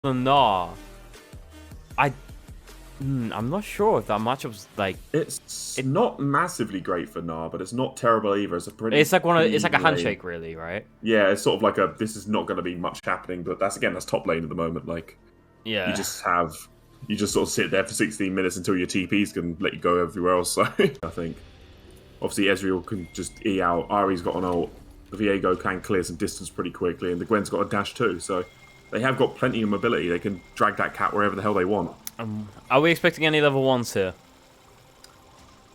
Nah, I'm not sure if that matchup's like. It's not massively great for Gnar, but it's not terrible either. It's a pretty. It's like it's like a clean handshake, lane. really, right? Yeah, it's sort of like a. This is not going to be much happening, but that's top lane at the moment. Like you Yeah. just have, you just sort of sit there for 16 minutes until your TPs can let you go everywhere else. So I think obviously Ezreal can just E out. Ari's got an ult. The Viego can clear some distance pretty quickly, and the Gwen's got a dash too. So they have got plenty of mobility. They can drag that cat wherever the hell they want. Are we expecting any level 1s here?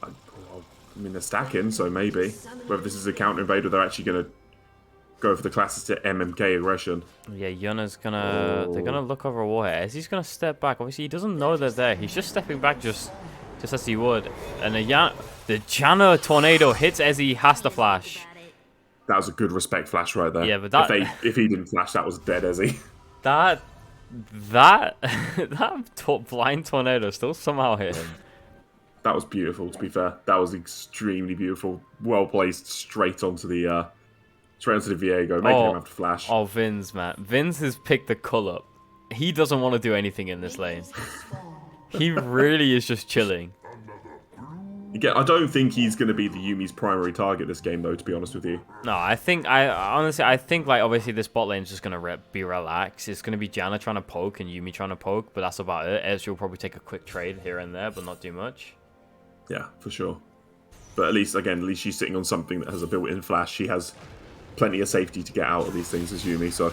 I mean, they're stacking, so maybe. Whether this is a counter invader, they're actually going to go for the classic MMK aggression. Yeah, Yuna's gonna. They're gonna look over Warhead. As he's gonna step back. Obviously, he doesn't know they're there. He's just stepping back, just as he would. And the Janna tornado hits as he has to flash. That was a good respect flash right there. Yeah, but that if he didn't flash, that was dead, Ezzy. that blind tornado still somehow hit him. That was beautiful. To be fair, that was extremely beautiful. Well placed, straight onto the Viego, making him have to flash. Oh, Vince, man. Vince has picked the color. He doesn't want to do anything in this lane. He really is just chilling. Again, I don't think he's going to be the Yumi's primary target this game, though, to be honest with you. No, honestly, I think, like, obviously this bot lane is just going to be relaxed. It's going to be Janna trying to poke and Yumi trying to poke, but that's about it. Ezreal will probably take a quick trade here and there, but not do much. Yeah, for sure. But at least she's sitting on something that has a built-in flash. She has plenty of safety to get out of these things as Yumi, so...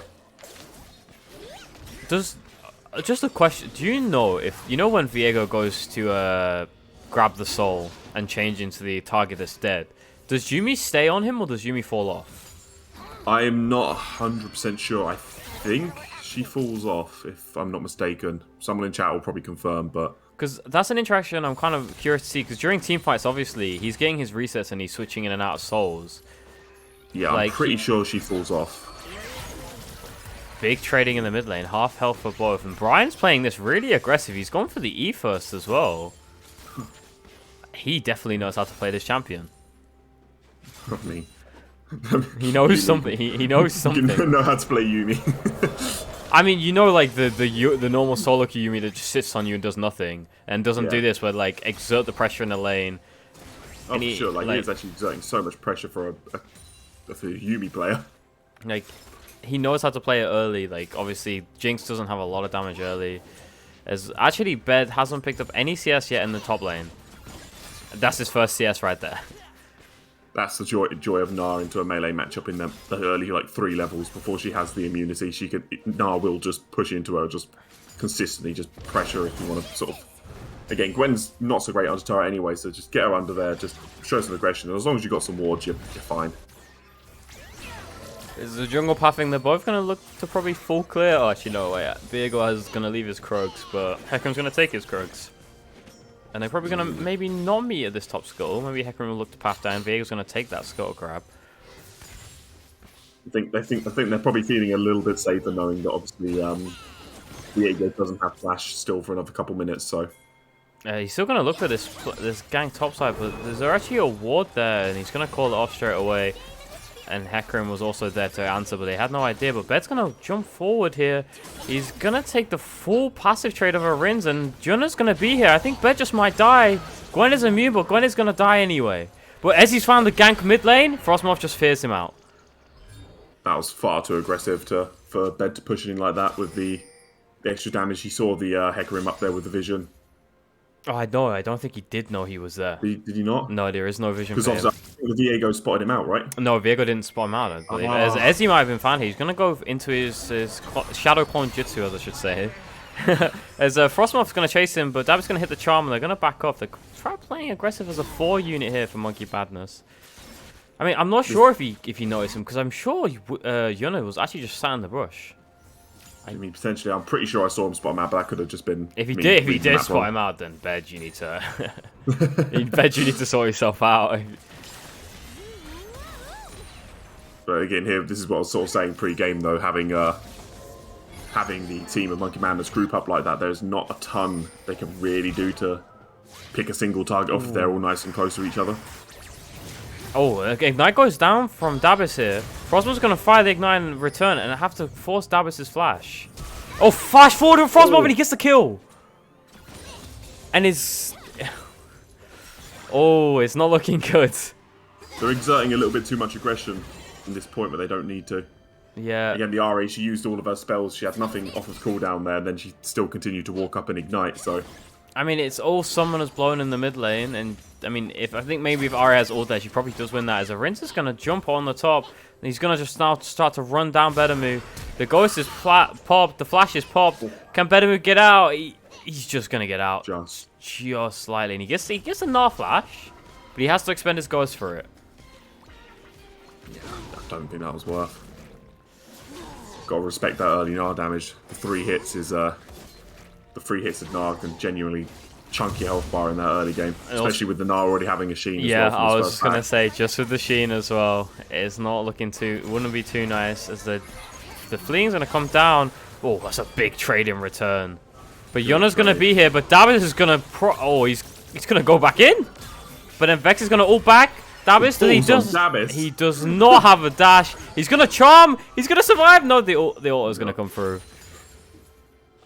Just a question, do you know when Viego goes to grab the soul and change into the target that's dead, does Yumi stay on him or does Yumi fall off? I'm not 100% sure. I think she falls off, if I'm not mistaken. Someone in chat will probably confirm, but... Because that's an interaction I'm kind of curious to see, because during team fights, obviously, he's getting his resets and he's switching in and out of souls. Yeah, I'm pretty sure she falls off. Big trading in the mid lane, half health for both. And Brian's playing this really aggressive. He's gone for the E first as well. He definitely knows how to play this champion. Not me. He knows something. He knows something. You know how to play Yumi. I mean, like the normal solo queue Yumi that just sits on you and does nothing, and doesn't do this, but like exert the pressure in the lane. Oh, for sure. Like, he is actually exerting so much pressure for a Yumi player. Like, he knows how to play it early. Like, obviously, Jinx doesn't have a lot of damage early. As actually, Bed hasn't picked up any CS yet in the top lane. That's his first CS right there. That's the joy of Gnar into a melee matchup in the early, like, 3 levels before she has the immunity. Gnar will just push into her, just consistently, just pressure if you want to sort of... Again, Gwen's not so great under turret anyway, so just get her under there, just show some aggression, and as long as you've got some wards, you're fine. Is the jungle pathing? They're both going to look to probably full clear. Oh, actually, no, wait. Viego is going to leave his Krugs, but Hecarim's going to take his Krugs. And they're probably going to maybe not meet at this top skull. Maybe Hecarim will look to path down. Viego's going to take that skull grab. I think they're probably feeling a little bit safer knowing that obviously Viego doesn't have flash still for another couple minutes, so... He's still going to look for this gang topside, but there's actually a ward there, and he's going to call it off straight away. And Hecarim was also there to answer, but they had no idea. But Bed's going to jump forward here. He's going to take the full passive trade over Rins, and Junna's going to be here. I think Bed just might die. Gwen is immune, but Gwen is going to die anyway. But as he's found the gank mid lane, Frostmoth just fears him out. That was far too aggressive for Bed to push it in like that with the extra damage. He saw the Hecarim up there with the vision. Oh, I know. I don't think he did know he was there. Did he not? No, there is no vision for him. Because obviously the Viego spotted him out, right? No, Viego didn't spot him out, I believe. As he might have been found here, he's going to go into his Shadow Clone Jutsu, as I should say. As Frostmoth's going to chase him, but Dabby's going to hit the charm, and they're going to back off. They're trying playing aggressive as a 4 unit here for Monkey Badness. I mean, I'm not sure if he noticed him, because I'm sure Yuna was actually just sat in the brush. I mean, potentially, I'm pretty sure I saw him spot him out, but that could have just been. If he did spot him out, then Bed, you need to, Bed, you need to sort yourself out. But again, here, this is what I was sort of saying pre-game, though, having the team of Monkey Madness group up like that, there's not a ton they can really do to pick a single target off if they're all nice and close to each other. Oh, Ignite goes down from Dabis here. Frostmoth's going to fire the Ignite and return and have to force Dabis' flash. Oh, flash forward with Frostmob and he gets the kill. And it's... Oh, it's not looking good. They're exerting a little bit too much aggression in this point where they don't need to. Yeah. Again, the Ari, she used all of her spells. She had nothing off of cooldown there, and then she still continued to walk up and ignite, so... I mean, it's all summoners blown in the mid lane, and I mean, I think maybe if Ari has ult there, she probably does win that. As a Rinse is going to jump on the top, and he's going to just now start to run down Bedamu. The Ghost is popped, the Flash is popped. Can Bedamu get out? He's just going to get out. Just slightly, and he gets a Gnar Flash, but he has to expend his Ghost for it. I don't think that was worth. Got to respect that early Gnar damage. The 3 hits is... The 3 hits of Gnar can genuinely chunky health bar in that early game, especially with the Gnar already having a Sheen. Yeah, as well I was just gonna say, just with the Sheen as well, it's not looking too. Wouldn't be too nice as the fleeing's gonna come down. Oh, that's a big trade in return. But Yona's gonna be here, but Davis is gonna he's gonna go back in. But then Vex is gonna ult back. Davis, he does not have a dash. He's gonna charm. He's gonna survive. No, the ult is gonna come through.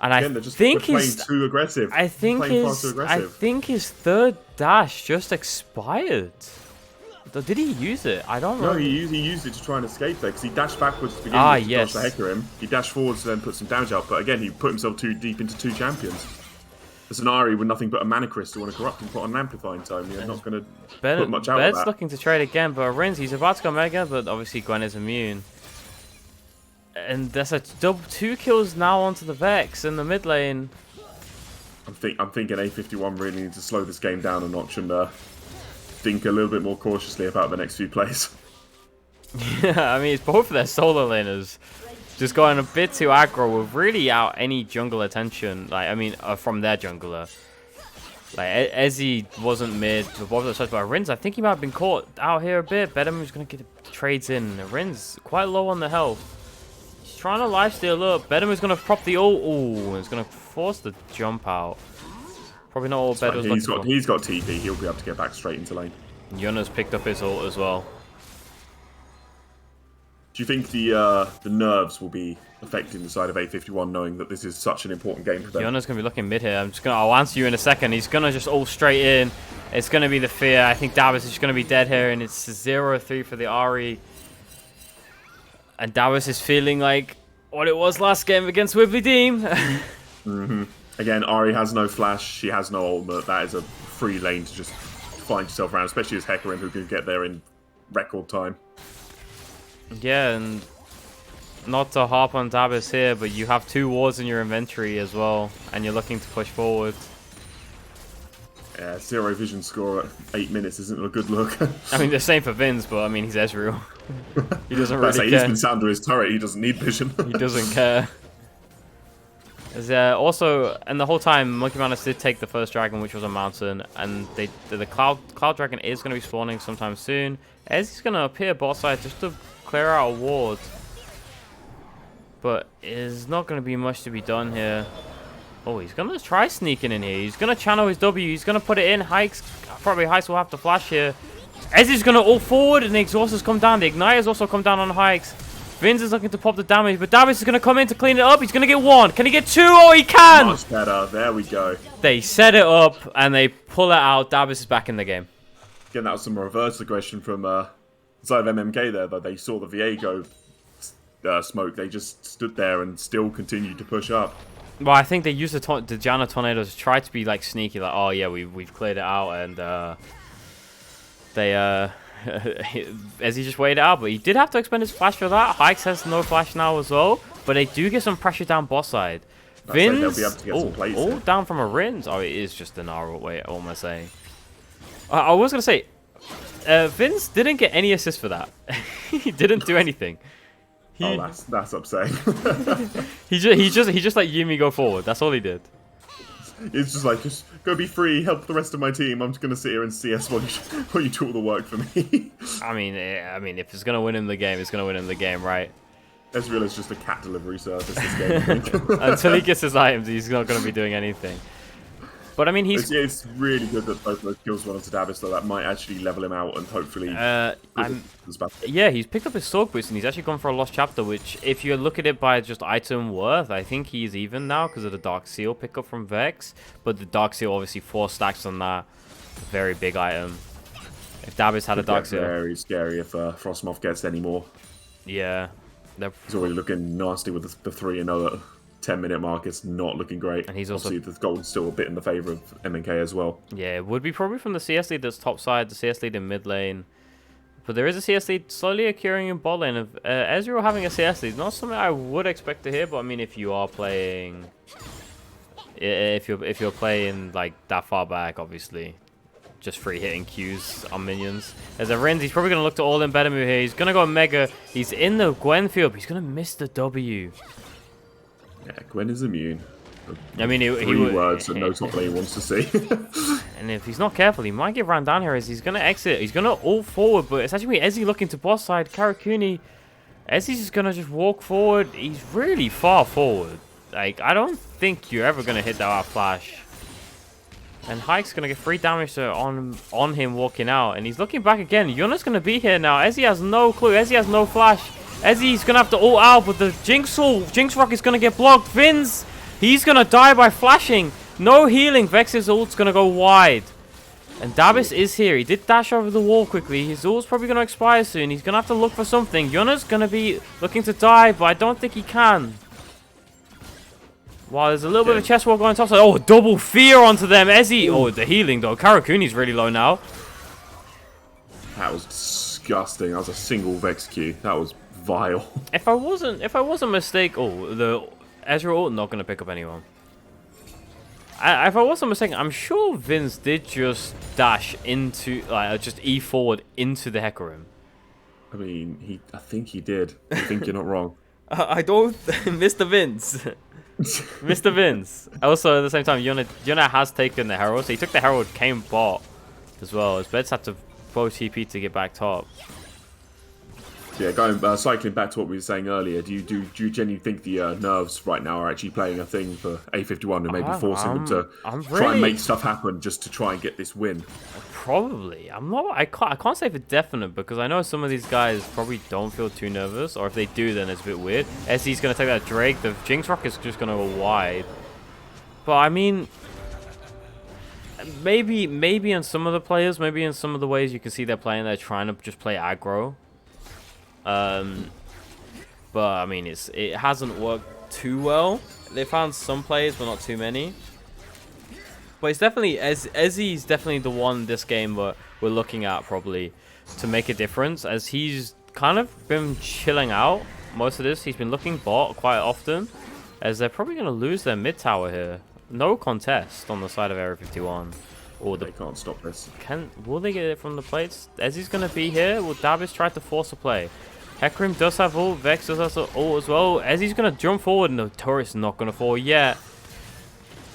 And again, I think too aggressive. I think his third dash just expired. Did he use it? I don't know. No, he used it to try and escape there because he dashed backwards to begin with to dodge the Hecarim. He dashed forwards to then put some damage out, but again, he put himself too deep into 2 champions. The Scenari with nothing but a Mana Crystal and a Corrupt and put on an Amplifying Tome. You're not going to put much out of that. Bed's looking to trade again, but Rins, he's about to go Mega, but obviously Gwen is immune. And that's a 2 kills now onto the Vex in the mid lane. I'm thinking A51 really needs to slow this game down a notch and think a little bit more cautiously about the next few plays. Yeah, I mean, it's both of their solo laners just going a bit too aggro with really out any jungle attention. Like, I mean, from their jungler. Like, Ezzy wasn't mid, but both of those shots by Rins. I think he might have been caught out here a bit. Bedham's going to get the trades in. Rins quite low on the health. Trying to lifesteal up. Bedham is going to prop the ult. Ooh, it's going to force the jump out. Probably not all Bedham was looking for. He's got TP. He'll be able to get back straight into lane. Yona's picked up his ult as well. Do you think the nerves will be affecting the side of A51 knowing that this is such an important game for them? Yona's going to be looking mid here. I'll answer you in a second. He's going to just ult straight in. It's going to be the fear. I think Davis is just going to be dead here, and it's 0-3 for the Ari. And Dawes is feeling like what it was last game against Wibbly Deem. Again, Ari has no flash. She has no ultimate. That is a free lane to just find yourself around, especially as Hecarim, who can get there in record time. Yeah, and not to harp on Dawes here, but you have 2 wards in your inventory as well, and you're looking to push forward. Yeah, 0 vision score at 8 minutes isn't a good look. I mean, the same for Vince, but I mean, he's Ezreal. He doesn't really care. He's been sound to his turret. He doesn't need vision. He doesn't care. Also, and the whole time, Monkey Madness did take the first dragon, which was a mountain, and the Cloud Dragon is going to be spawning sometime soon. Ezzy's going to appear bot side just to clear out a ward. But there's not going to be much to be done here. Oh, he's going to try sneaking in here. He's going to channel his W. He's going to put it in. Probably Hikes will have to flash here. Ezzy's going to ult forward, and the exhaust has come down. The Igniter's also come down on Hikes. Vince is looking to pop the damage, but Davis is going to come in to clean it up. He's going to get 1. Can he get 2? Oh, he can! Much better. There we go. They set it up, and they pull it out. Davis is back in the game. Again, that was some reverse aggression from side of MMK there, though. They saw the Viego smoke. They just stood there and still continued to push up. Well, I think they used the Janna Tornadoes to try to be like sneaky, like, oh yeah, we've cleared it out, and as he just waited out, but he did have to expend his flash for that. Hikes has no flash now as well, but they do get some pressure down boss side. Vince, down from a Rins. Oh, it is just an Gnar. Wait, what am I saying? I was gonna say, Vince didn't get any assist for that. He didn't do anything. That's upsetting. he just let Yuumi go forward. That's all he did. It's just like, just go be free, help the rest of my team. I'm just gonna sit here and CS while you do all the work for me. I mean, if it's gonna win him the game, it's gonna win him the game, right? Ezreal is just a cat delivery service this game, I think. Until he gets his items, he's not gonna be doing anything. But I mean, he's It's really good that both those kills went onto Davis, though. That might actually level him out and hopefully. yeah, he's picked up his sword boost and he's actually gone for a lost chapter. Which, if you look at it by just item worth, I think he's even now because of the Dark Seal pickup from Vex. But the Dark Seal obviously 4 stacks on that very big item. If Davis had a Dark Seal, very scary if Frostmoth gets any more. Yeah, he's already looking nasty with the 3-0 at 10-minute mark. It's not looking great. And he's also obviously the gold's still a bit in the favour of MNK as well. Yeah, it would be probably from the CS lead that's top side, the CS lead in mid lane. But there is a CS lead slowly occurring in bot lane. Of Ezreal having a CS lead, not something I would expect to hear. But I mean, if you are playing, if you're playing like that far back, obviously, just free hitting Qs on minions. As a Renz, he's probably gonna look to all in better move here. He's gonna go Mega. He's in the Gwen field, but he's gonna miss the W. Yeah, Gwen is immune. I mean, he words that no top lane wants to see. And if he's not careful, he might get ran down here as he's going to exit. He's going to ult forward, but it's actually Ezzy looking to boss side. Karakuni, Ezzy's just going to just walk forward. He's really far forward. Like, I don't think you're ever going to hit that out flash. And Hike's going to get free damage on him walking out. And he's looking back again. Yuna's going to be here now. Ezzy has no clue. Ezzy has no flash. Ezzy's going to have to ult out, but the Jinx Rock is going to get blocked. Vince, he's going to die by flashing. No healing. Vex's ult's going to go wide. And Davis is here. He did dash over the wall quickly. His ult's probably going to expire soon. He's going to have to look for something. Yuna's going to be looking to die, but I don't think he can. Wow, there's a little bit of chest wall going topside. Oh, double fear onto them. Ezzy. Oh, the healing, though. Karakuni's really low now. That was disgusting. That was a single Vex Q. That was vile. If I wasn't mistaken, the Ezreal ult not going to pick up anyone. If I wasn't mistaken, I'm sure Vince did just dash into, like, just E forward into the Hecarim. I mean, I think he did. I think you're not wrong. I don't, Mr. Vince. Mr. Vince. Also, at the same time, Yuna has taken the Herald, so he took the Herald, came bot as well. His Beds had to bow TP to get back top. Yeah, cycling back to what we were saying earlier, do you genuinely think the nerves right now are actually playing a thing for A51 and maybe forcing them to try and make stuff happen just to try and get this win? Probably. I can't say for definite because I know some of these guys probably don't feel too nervous, or if they do, then it's a bit weird. SC's gonna take that Drake. The Jinx Rock is just gonna go wide. But I mean, maybe in some of the players, maybe in some of the ways you can see they're playing, they're trying to just play aggro. But I mean, it hasn't worked too well. They found some plays, but not too many. But it's definitely Ezzy's definitely the one this game we're looking at probably to make a difference, as he's kind of been chilling out most of this. He's been looking bot quite often, as they're probably going to lose their mid tower here. No contest on the side of Area 51. Or they can't stop this. Will they get it from the plates? Ezzy's going to be here. Will Davis try to force a play? Hecarim does have ult. Vex does have ult as well. Ezzy's going to jump forward, and the turret's not going to fall yet.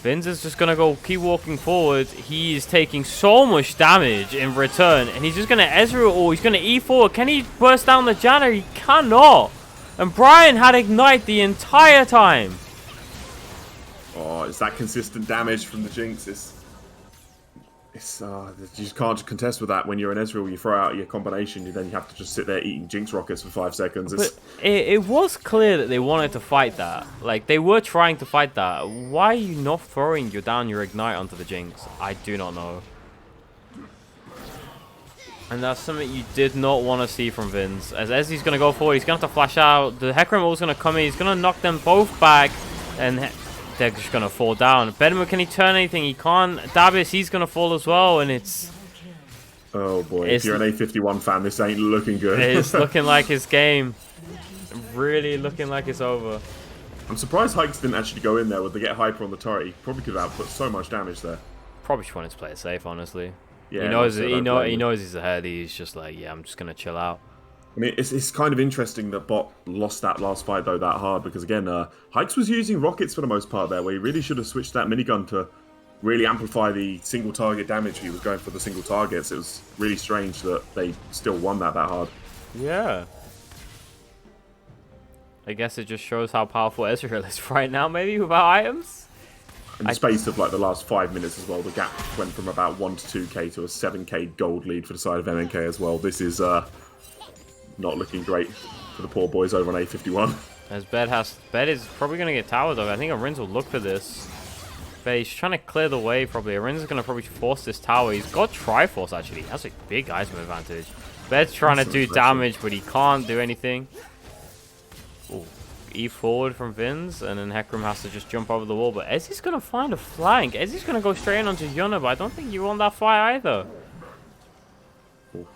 Vince is just going to keep walking forward. He is taking so much damage in return, and he's just going to Ezreal ult. He's going to E forward. Can he burst down the Janna? He cannot. And Brian had Ignite the entire time. Oh, it's that consistent damage from the Jinx. You just can't contest with that. When you're an Ezreal, you throw out your combination, then you have to just sit there eating Jinx rockets for 5 seconds. But it was clear that they wanted to fight that. Like, they were trying to fight that. Why are you not throwing your Ignite onto the Jinx? I do not know. And that's something you did not want to see from Vince. As Ezzy's going to go forward, he's going to have to flash out. The Hecarim ult's going to come in. He's going to knock them both back. And they're just going to fall down. Benma, can he turn anything? He can't. Davis, he's going to fall as well. And it's... Oh boy, if you're an A51 fan, this ain't looking good. It's looking like his game. Really looking like it's over. I'm surprised Hikes didn't actually go in there. Would they get Hyper on the turret? He probably could have output so much damage there. Probably just wanted to play it safe, honestly. Yeah, he knows he's ahead. He's just like, yeah, I'm just going to chill out. I mean, it's kind of interesting that Bot lost that last fight, though, that hard. Because, again, Hikes was using rockets for the most part there, where he really should have switched that minigun to really amplify the single target damage. He was going for the single targets. It was really strange that they still won that hard. Yeah. I guess it just shows how powerful Ezreal is right now, maybe, without items? In the space of like the last 5 minutes as well, the gap went from about 1 to 2k to a 7k gold lead for the side of MNK as well. This is not looking great for the poor boys over on A51. As Bed is probably going to get towered though. I think Arinz will look for this. But he's trying to clear the way probably. Arinz is going to probably force this tower. He's got Triforce actually. He has a big item advantage. Bed's trying to do damage, but he can't do anything. Ooh. E forward from Vins, and then Hecarim has to just jump over the wall. But Ezzy's going to find a flank. Ezzy's going to go straight in onto Yuna, but I don't think you want that fight either.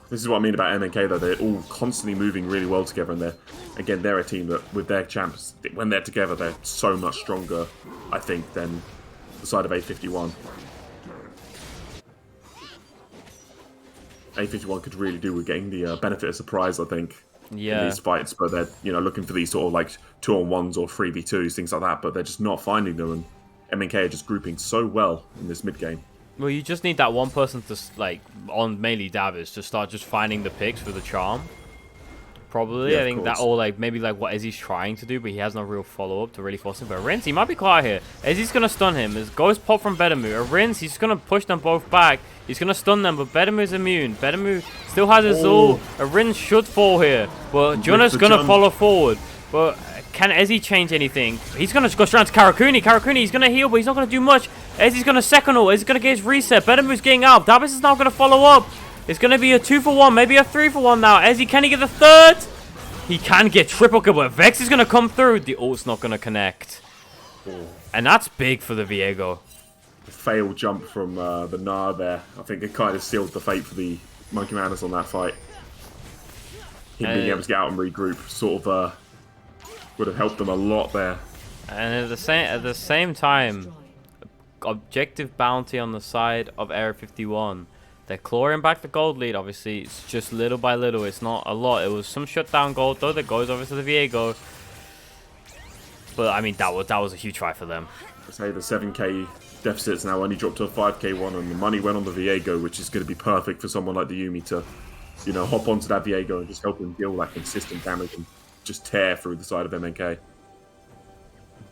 This is what I mean about MNK though. They're all constantly moving really well together, and they're a team that with their champs, when they're together, they're so much stronger, I think, than the side of A51. A51 could really do with getting the benefit of surprise, I think. Yeah. In these fights, but they're looking for these sort of like 2-on-1s or 3v2s, things like that, but they're just not finding them, and MNK are just grouping so well in this mid game. Well, you just need that one person to like on melee Davis to start just finding the picks for the charm. Probably, yeah, I think that, or like maybe like what Ezzy's trying to do, but he has no real follow up to really force him. But Arinz, he might be quiet here. Ezzy's gonna stun him. His ghost pop from Bedamu. Arinz, he's gonna push them both back. He's gonna stun them, but Bedamu's immune. Bedamu still has his ult. Arinz should fall here, but Juna's gonna follow forward. But can Ezzy change anything? He's gonna go straight to Karakuni. Karakuni, he's gonna heal, but he's not gonna do much. Ezzy's gonna second ult. Ezzy's gonna get his reset. Bedamu's getting out. Davis is now gonna follow up. It's gonna be a 2-for-1, maybe a 3-for-1 now. Ezzy, can he get the third? He can get triple kill, but Vex is going to come through. The ult's not going to connect. And that's big for the Viego. The failed jump from the Gnar there. I think it kind of sealed the fate for the Monkey Madness on that fight. Him being able to get out and regroup sort of would have helped them a lot there. And at the same time, objective bounty on the side of Area 51. They're clawing back the gold lead, obviously. It's just little by little. It's not a lot. It was some shutdown gold, though, that goes over to the Viego. But, I mean, that was a huge fight for them. I say the 7k deficit's now only dropped to a 5k one, and the money went on the Viego, which is going to be perfect for someone like the Yumi to, hop onto that Viego and just help him deal that consistent damage and just tear through the side of MNK.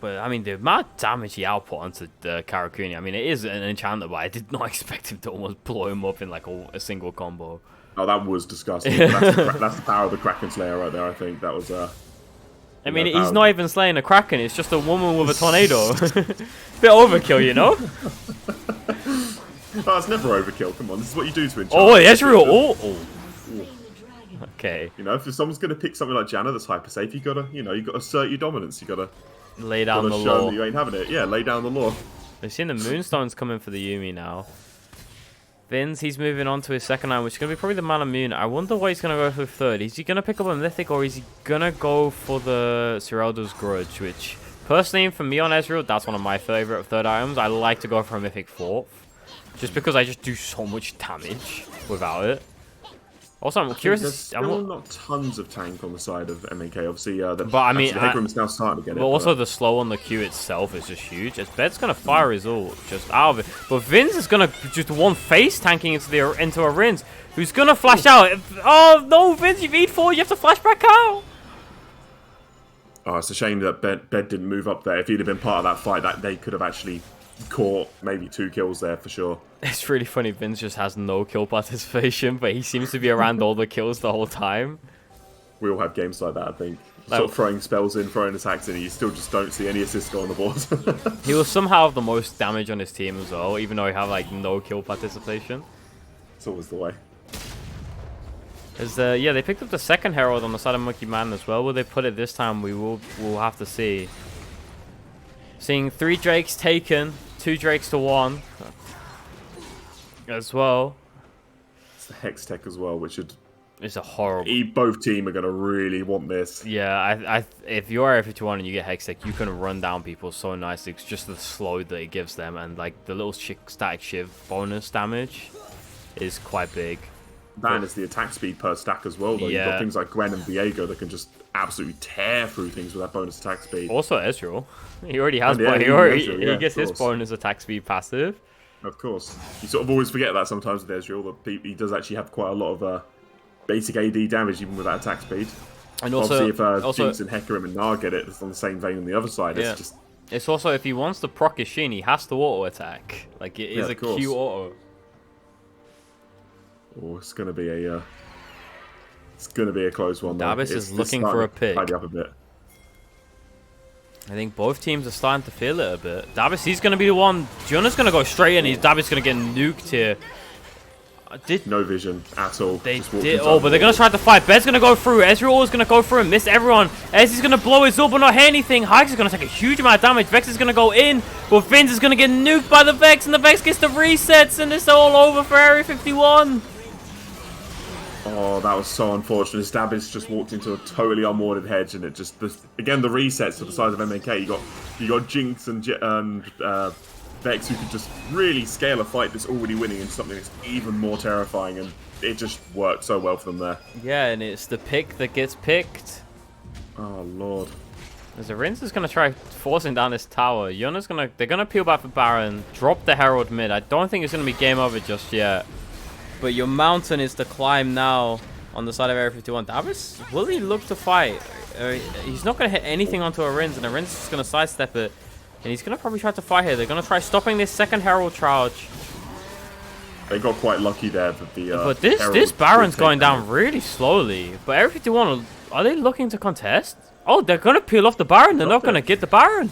But, I mean, the amount of damage he output onto the Karakuni, I mean, it is an enchanter, but I did not expect him to almost blow him up in, like, a single combo. Oh, that was disgusting. That's the power of the Kraken Slayer right there, I think. That was, I mean, he's not even slaying a Kraken, it's just a woman with a tornado. Bit overkill, you know? Oh, it's never overkill, come on. This is what you do to enchant. Oh, Ezreal! Oh. Okay. If someone's going to pick something like Janna that's hyper safe, you gotta assert your dominance. You gotta lay down the show law. that you ain't having it. Yeah, lay down the law. We've seen the Moonstones coming for the Yumi now. Vins, he's moving on to his second line, which is going to be probably the Mana Moon. I wonder what he's going to go for third. Is he going to pick up a Mythic, or is he going to go for the Seraldo's Grudge, which, personally, for me on Ezreal, that's one of my favorite third items. I like to go for a Mythic fourth, just because I just do so much damage without it. Also, I'm curious. There's still not tons of tank on the side of MNK. Obviously, but I mean, Hecarim's now starting to get it. But also, the slow on the Q itself is just huge. As Bed's gonna fire his ult just out of it, but Vince is gonna just one face tanking into a Rinz, who's gonna flash out. Oh no, Vince, you've E4. You have to flash back out. Oh, it's a shame that Bed didn't move up there. If he'd have been part of that fight, that they could have actually caught maybe 2 kills there for sure. It's really funny. Vince just has no kill participation, but he seems to be around all the kills the whole time. We all have games like that, I think. Sort of throwing spells in, throwing attacks in, and you still just don't see any assist on the board. He will somehow have the most damage on his team as well, even though he have like no kill participation. It's always the way. Yeah, they picked up the second Herald on the side of Monkey Man as well. Will they put it this time? We'll have to see. Seeing 3 Drakes taken, 2 Drakes to 1 as well. It's the Hex Tech as well, which should... It's a horrible... Both team are going to really want this. Yeah, if you're Area 51 and you get Hex Tech, you can run down people so nicely. It's just the slow that it gives them, and like the little static shiv bonus damage is quite big. That is the attack speed per stack as well, though. Yeah. You've got things like Gwen and Viego that can just absolutely tear through things with that bonus attack speed. Also Ezreal. He already has... He gets his bonus attack speed passive. Of course. You sort of always forget that sometimes with Ezreal, that he does actually have quite a lot of basic AD damage even with that attack speed. And also, obviously, if Jinx and Hecarim and Gnar get it, it's on the same vein on the other side. Yeah. It's just... It's also, if he wants to proc his Shin, he has to auto attack. Like, it is a course. Q auto. Oh, it's gonna be a close one. Davis is looking for a pick. Tidy up a bit. I think both teams are starting to feel it a bit. Davis, he's going to be the one. Junna's going to go straight in. Davis going to get nuked here. No vision at all. They did. Oh, but they're going to try to fight. Bed's going to go through. Ezreal is going to go through and miss everyone. Ez is going to blow his up but not hit anything. Hikes is going to take a huge amount of damage. Vex is going to go in. But Vince is going to get nuked by the Vex. And the Vex gets the resets. And it's all over for Area 51. Oh, that was so unfortunate. Stabbies just walked into a totally unwarded hedge, and it just again the resets to the size of MNK. You got Jinx and Vex who could just really scale a fight that's already winning into something that's even more terrifying, and it just worked so well for them there. Yeah, and it's the pick that gets picked. Oh lord. As the Rinse is gonna try forcing down this tower. They're gonna peel back for Baron, drop the Herald mid. I don't think it's gonna be game over just yet. But your mountain is to climb now on the side of Area 51. Davis, will he look to fight? He's not going to hit anything onto a Rinse, and a Rinse is going to sidestep it. And he's going to probably try to fight here. They're going to try stopping this second Herald charge. They got quite lucky there that the but this Baron's going down really slowly. But Area 51, are they looking to contest? Oh, they're going to peel off the Baron. They're not going to get the Baron.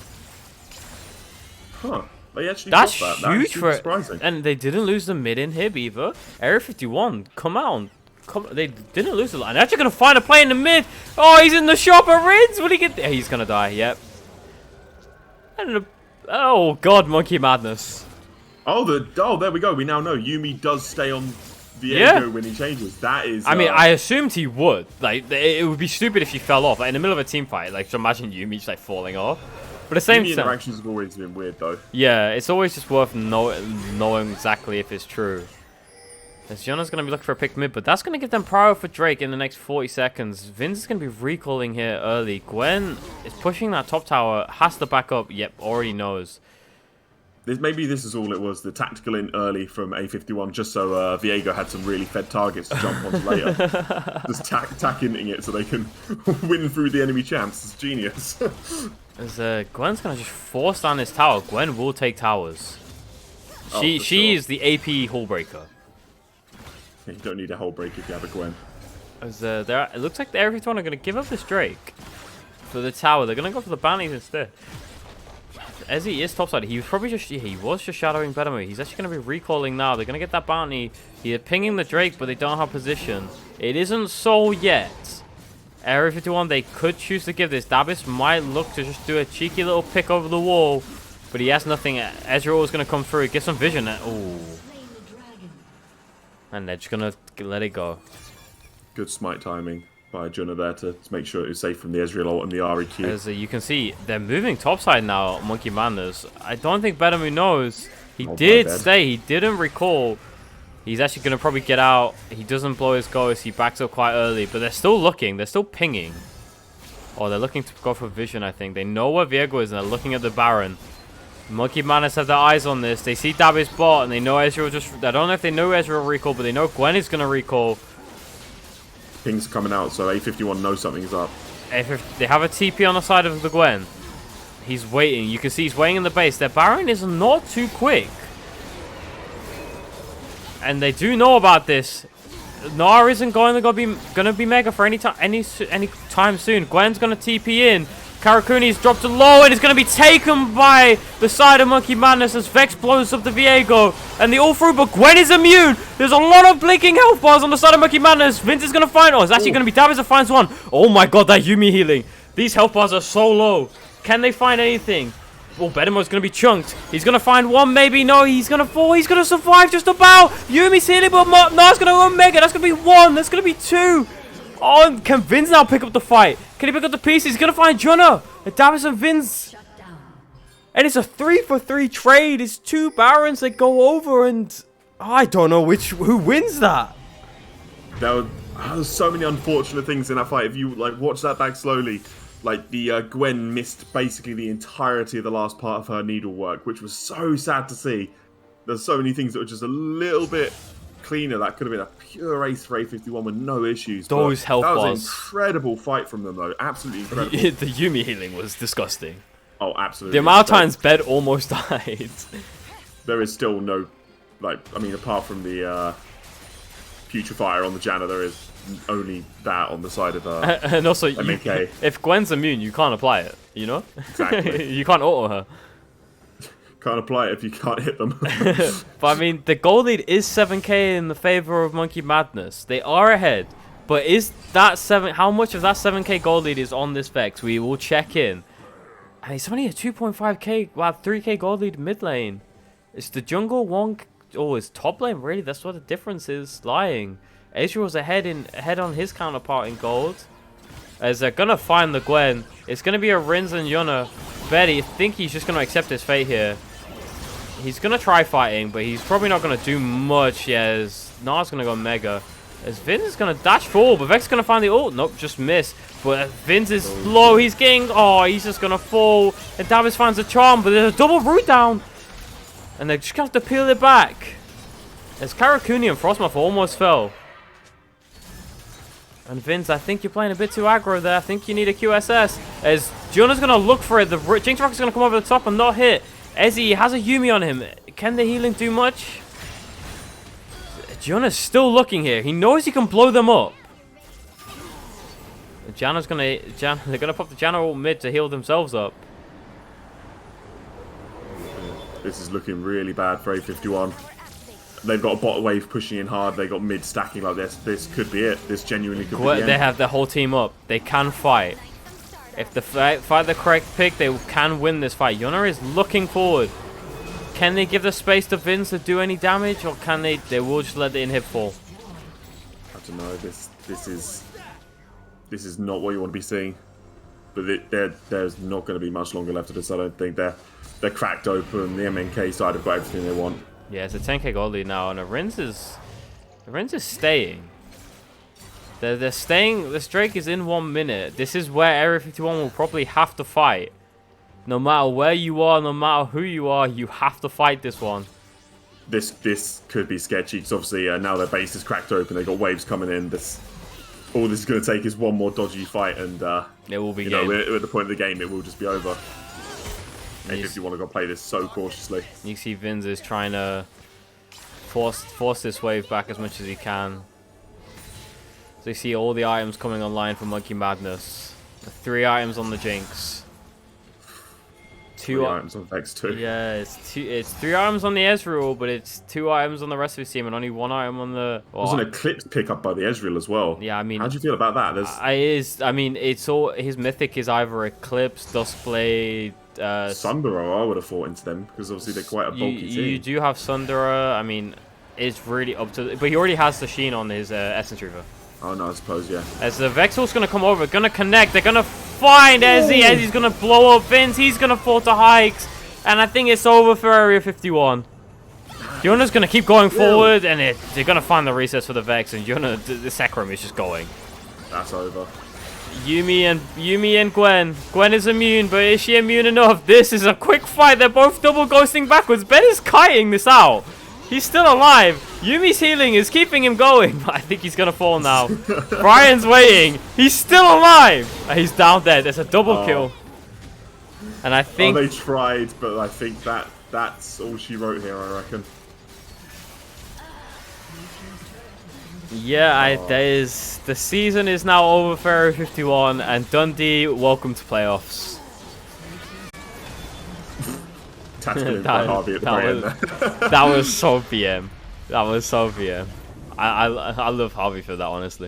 Huh. They actually That's got huge for surprising. And they didn't lose the mid inhib either. Area 51, come on. They didn't lose the line. They're actually going to find a play in the mid. Oh, he's in the shop at Rinse. Will he get there? He's going to die, yep. And oh, God, Monkey Madness. Oh, there we go. We now know Yuumi does stay on Viego when he changes. That is... I mean, I assumed he would. Like, it would be stupid if he fell off. Like, in the middle of a team fight, like, just imagine Yuumi just, like, falling off. But at the same time, interactions have always been weird, though. Yeah, it's always just worth knowing exactly if it's true. As Jonah's going to be looking for a pick mid, but that's going to give them prior for Drake in the next 40 seconds. Vince is going to be recalling here early. Gwen is pushing that top tower, has to back up. Yep, already knows. Maybe this is all it was, the tactical in early from A51, just so Viego had some really fed targets to jump onto later. Just tack inting it so they can win through the enemy champs. It's genius. As Gwen's going to just force down this tower. Gwen will take towers. She is the AP hull breaker. You don't need a hull break if you have a Gwen. As it looks like the Area 51 are going to give up this Drake for the tower. They're going to go for the bounties instead. As he is topside, he was just shadowing Bedamir. He's actually going to be recalling now. They're going to get that bounty. They're pinging the Drake, but they don't have position. It isn't so yet. Area 51, they could choose to give this. Davis might look to just do a cheeky little pick over the wall, but he has nothing. Ezreal is going to come through, get some vision. Ooh. And they're just going to let it go. Good smite timing by Junna there to make sure it was safe from the Ezreal ult and the REQ. As you can see, they're moving topside now, Monkey Madness. I don't think Bedamir knows. He did stay. He didn't recall. He's actually going to probably get out. He doesn't blow his ghost. He backs up quite early. But they're still looking. They're still pinging. Oh, they're looking to go for vision, I think. They know where Viego is, and they're looking at the Baron. Monkey Madness have their eyes on this. They see Davis bot, and they know Ezreal just... I don't know if they know Ezreal recall, but they know Gwen is going to recall. Ping's coming out, so A51 knows something's up. They have a TP on the side of the Gwen. He's waiting. You can see he's waiting in the base. Their Baron is not too quick. And they do know about this. Gnar isn't going to be mega for any time soon. Gwen's going to TP in. Karakuni's dropped to low and is going to be taken by the side of Monkey Madness as Vex blows up the Viego. And they all through, but Gwen is immune. There's a lot of blinking health bars on the side of Monkey Madness. Vince is going to find... Oh, it's actually going to be Davis that finds one. Oh my god, that Yuumi healing. These health bars are so low. Can they find anything? Oh, Bedamo's going to be chunked. He's going to find one, maybe. No, he's going to fall. He's going to survive just about. Yuumi's healing, but Nar's going to go mega. That's going to be one. That's going to be two. Oh, and can Vince now pick up the fight? Can he pick up the pieces? He's going to find Junna. Davis and Vince. And it's a 3-for-3 trade. It's two Barons that go over, and I don't know who wins that. There were so many unfortunate things in that fight. If you watch that back slowly, the Gwen missed basically the entirety of the last part of her needlework, which was so sad to see. There's so many things that were just a little bit cleaner. That could have been a pure ace for A51 with no issues. Those health bars. That was an incredible fight from them, though. Absolutely incredible. The Yuumi healing was disgusting. Oh, absolutely. The amount of times Bed almost died. There is still no, like, I mean, apart from the Putrefier on the Janna, there is only that on the side of and also, MK. If Gwen's immune, you can't apply it, you know? Exactly. You can't auto her. Can't apply it if you can't hit them. But I mean, the goal lead is 7k in the favor of Monkey Madness. They are ahead. But is that how much of that 7k goal lead is on this Vex? We will check in. And it's only a 2.5k, wow, 3k goal lead mid lane. It's the jungle one, oh, it's top lane, really? That's what the difference is lying. Ezreal's ahead on his counterpart in gold. As they're gonna find the Gwen. It's gonna be a Rins and Yuna. Betty, I think he's just gonna accept his fate here. He's gonna try fighting, but he's probably not gonna do much. Yeah, as Nar's gonna go Mega. As Vince is gonna dash forward, but Vex is gonna find the ult. Nope, just miss. But Vince is low. He's getting. Oh, he's just gonna fall. And Davis finds a charm, but there's a double root down. And they're just gonna have to peel it back. As Karakuni and Frostmoth almost fell. And Vince, I think you're playing a bit too aggro there. I think you need a QSS. As Jonah's gonna look for it. The Jinx Rock is gonna come over the top and not hit. Ezzy has a Yumi on him. Can the healing do much? Jonah's still looking here. He knows he can blow them up. They're gonna pop the Janna ult mid to heal themselves up. This is looking really bad for A51. They've got a bot wave pushing in hard. They got mid stacking like this. This could be it. This genuinely could be the end. They have their whole team up. They can fight. If they fight the correct pick, they can win this fight. Yuna is looking forward. Can they give the space to Vince to do any damage, or can they? They will just let the inhib fall. I don't know. This is not what you want to be seeing. But there's not going to be much longer left of this. I don't think they're cracked open. The MNK side have got everything they want. Yeah, it's a 10k gold lead now, and the Rins is staying. They're staying. This Drake is in 1 minute. This is where Area 51 will probably have to fight. No matter where you are, no matter who you are, you have to fight this one. This could be sketchy because obviously now their base is cracked open. They've got waves coming in. All this is going to take is one more dodgy fight, and it will be. We're at the point of the game. It will just be over. If you want to go play this so cautiously. You see Vinz is trying to force this wave back as much as he can. So you see all the items coming online for Monkey Madness. 3 items on the Jinx. 2 items on Vex too. Yeah, it's 3 items on the Ezreal, but it's 2 items on the rest of his team and only 1 item on the. Well, there's an Eclipse pickup by the Ezreal as well. Yeah, I mean, how do you feel about that? I mean, it's all his mythic is either Eclipse, Duskblade. Sundara, I would have fought into them because obviously they're quite a bulky team. You do have Sundara. I mean, it's really up to. But he already has the Sheen on his Essence Reaver. Oh no, I suppose, yeah. As the Vexel's gonna come over, gonna connect, they're gonna find Ezzy. Ezzy's gonna blow up Vince, he's gonna fall to hikes, and I think it's over for Area 51. Yuna's gonna keep going forward, and they're gonna find the recess for the Vex, and Yuna, the Sacrum is just going. That's over. Yumi and Gwen. Gwen is immune, but is she immune enough? This is a quick fight. They're both double ghosting backwards. Ben is kiting this out. He's still alive. Yumi's healing is keeping him going, but I think he's gonna fall now. Brian's waiting. He's still alive. He's down dead. There's a double kill. And I think they tried, but I think that's all she wrote here, I reckon. Yeah, the season is now over for Area 51, and Dundee, welcome to playoffs. That was so BM. That was so BM. I love Harvey for that, honestly.